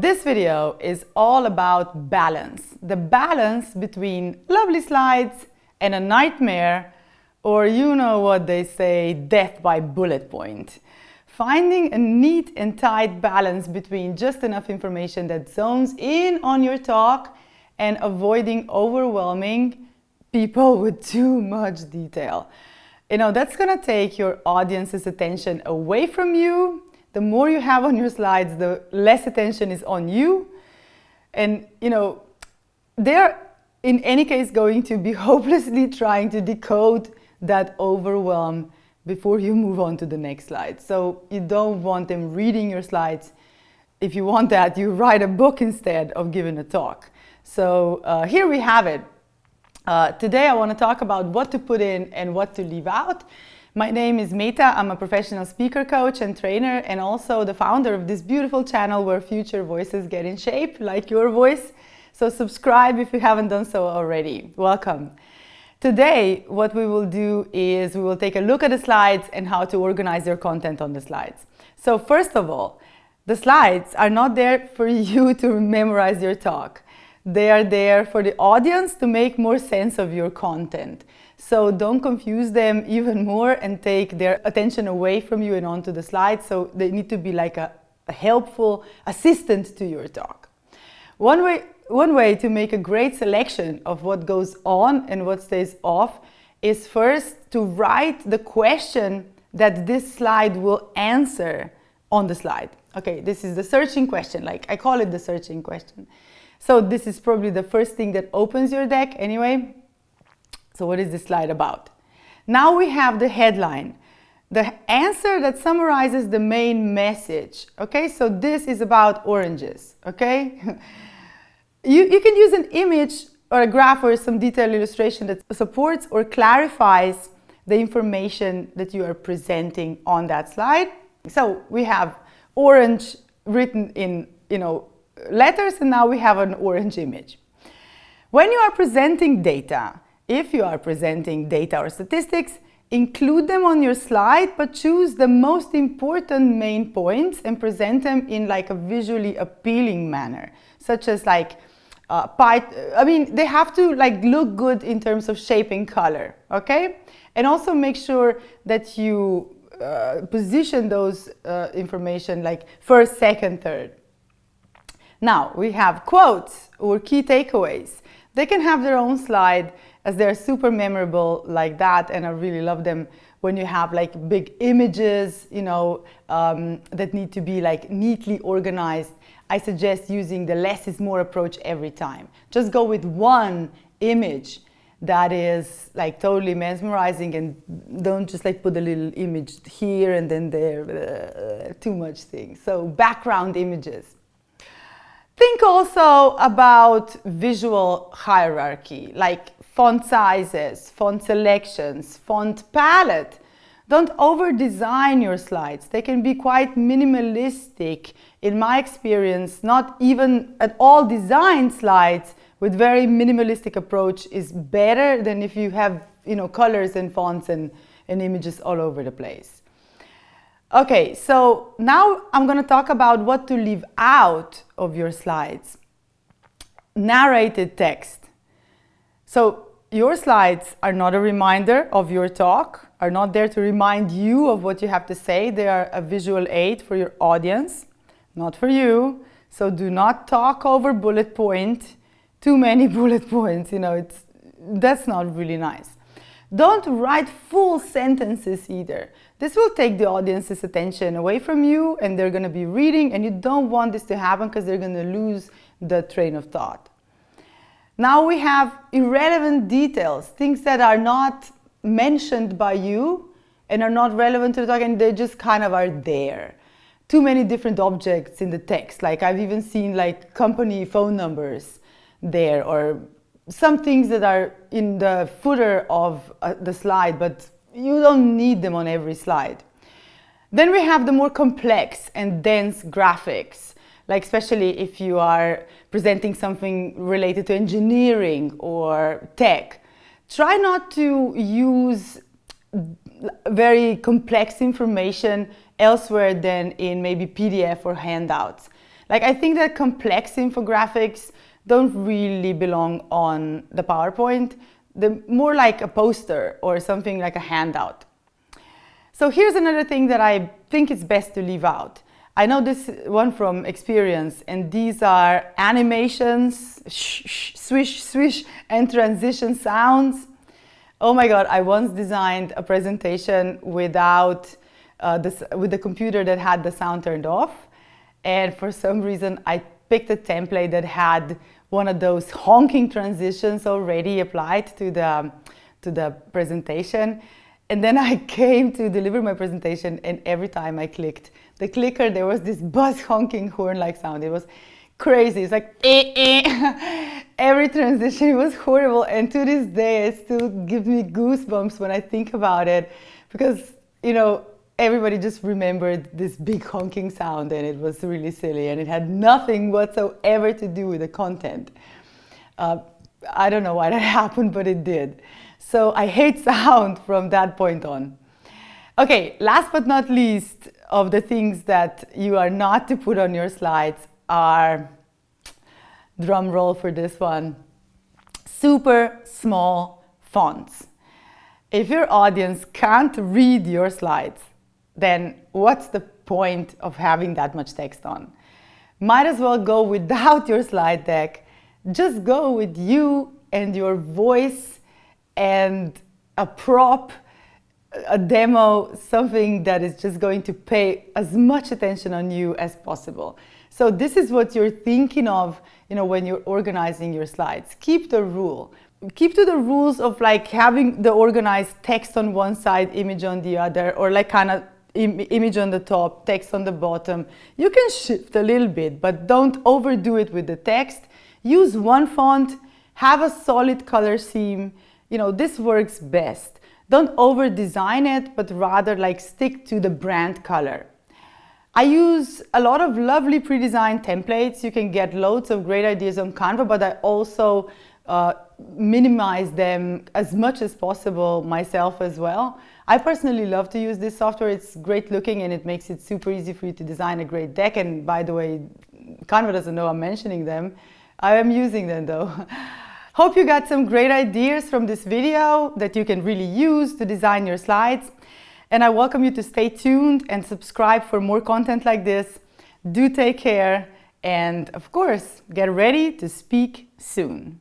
this video is all about balance. The balance between lovely slides and a nightmare, or you know what they say, death by bullet point. Finding a neat and tight balance between just enough information that zones in on your talk and avoiding overwhelming people with too much detail. You know, that's gonna take your audience's attention away from you. The more you have on your slides, the less attention is on you. And, you know, they're in any case going to be hopelessly trying to decode that overwhelm before you move on to the next slide. So you don't want them reading your slides. If you want that, you write a book instead of giving a talk. So here we have it. Today I want to talk about what to put in and what to leave out. My name is Meta. I'm a professional speaker coach and trainer, and also the founder of this beautiful channel where future voices get in shape, like your voice. So subscribe if you haven't done so already. Welcome. Today, what we will do is we will take a look at the slides and how to organize your content on the slides. So first of all, the slides are not there for you to memorize your talk. They are there for the audience to make more sense of your content. So don't confuse them even more and take their attention away from you and onto the slides. So they need to be like a helpful assistant to your talk. One way to make a great selection of what goes on and what stays off is first to write the question that this slide will answer on the slide. Okay, this is the searching question, like I call it the searching question. So this is probably the first thing that opens your deck anyway. So what is this slide about? Now we have the headline, the answer that summarizes the main message. Okay, so this is about oranges, okay? You can use an image or a graph or some detailed illustration that supports or clarifies the information that you are presenting on that slide. So we have orange written in, letters, and now we have an orange image. When you are presenting data, if you are presenting data or statistics, include them on your slide, but choose the most important main points and present them in like a visually appealing manner, such as like they have to like look good in terms of shape and color, okay? And also make sure that you position those information like first, second, third. Now we have quotes or key takeaways. They can have their own slide as they're super memorable like that, and I really love them when you have like big images, that need to be like neatly organized. I suggest using the less is more approach every time. Just go with one image that is like totally mesmerizing, and don't just like put a little image here and then there, too much things. So background images. Think also about visual hierarchy, like font sizes, font selections, font palette. Don't over-design your slides. They can be quite minimalistic. In my experience, not even at all designed slides with very minimalistic approach is better than if you have, colors and fonts and images all over the place. Okay, so now I'm going to talk about what to leave out of your slides. Narrated text. So your slides are not a reminder of your talk, are not there to remind you of what you have to say. They are a visual aid for your audience, not for you. So do not talk over bullet point, too many bullet points, that's not really nice. Don't write full sentences either. This will take the audience's attention away from you, and they're going to be reading, and you don't want this to happen because they're going to lose the train of thought. Now we have irrelevant details, things that are not mentioned by you and are not relevant to the talk, and they just kind of are there. Too many different objects in the text. Like I've even seen like company phone numbers there, or some things that are in the footer of the slide, but you don't need them on every slide. Then we have the more complex and dense graphics, like especially if you are presenting something related to engineering or tech. Try not to use very complex information elsewhere than in maybe PDF or handouts. Like, I think that complex infographics don't really belong on the PowerPoint. They're more like a poster or something like a handout. So here's another thing that I think it's best to leave out. I know this one from experience, and these are animations, swish, swish, and transition sounds. Oh my God, I once designed a presentation without with the computer that had the sound turned off. And for some reason, I picked a template that had one of those honking transitions already applied to the presentation. And then I came to deliver my presentation, and every time I clicked the clicker, there was this buzz honking horn-like sound. It was crazy. It's like, every transition was horrible. And to this day, it still gives me goosebumps when I think about it, because, you know, everybody just remembered this big honking sound, and it was really silly, and it had nothing whatsoever to do with the content. I don't know why that happened, but it did. So I hate sound from that point on. Okay, last but not least of the things that you are not to put on your slides are, drum roll for this one, super small fonts. If your audience can't read your slides, then what's the point of having that much text on? Might as well go without your slide deck. Just go with you and your voice and a prop, a demo, something that is just going to pay as much attention on you as possible. So this is what you're thinking of, you know, when you're organizing your slides. Keep the rule. Keep to the rules of like having the organized text on one side, image on the other, or like kind of image on the top, text on the bottom. You can shift a little bit, but don't overdo it with the text. Use one font, have a solid color scheme. You know, this works best. Don't over design it, but rather like stick to the brand color. I use a lot of lovely pre-designed templates. You can get loads of great ideas on Canva, but I also minimize them as much as possible myself as well. I personally love to use this software. It's great looking, and it makes it super easy for you to design a great deck. And by the way, Canva doesn't know I'm mentioning them. I am using them though. Hope you got some great ideas from this video that you can really use to design your slides. And I welcome you to stay tuned and subscribe for more content like this. Do take care, and of course, get ready to speak soon.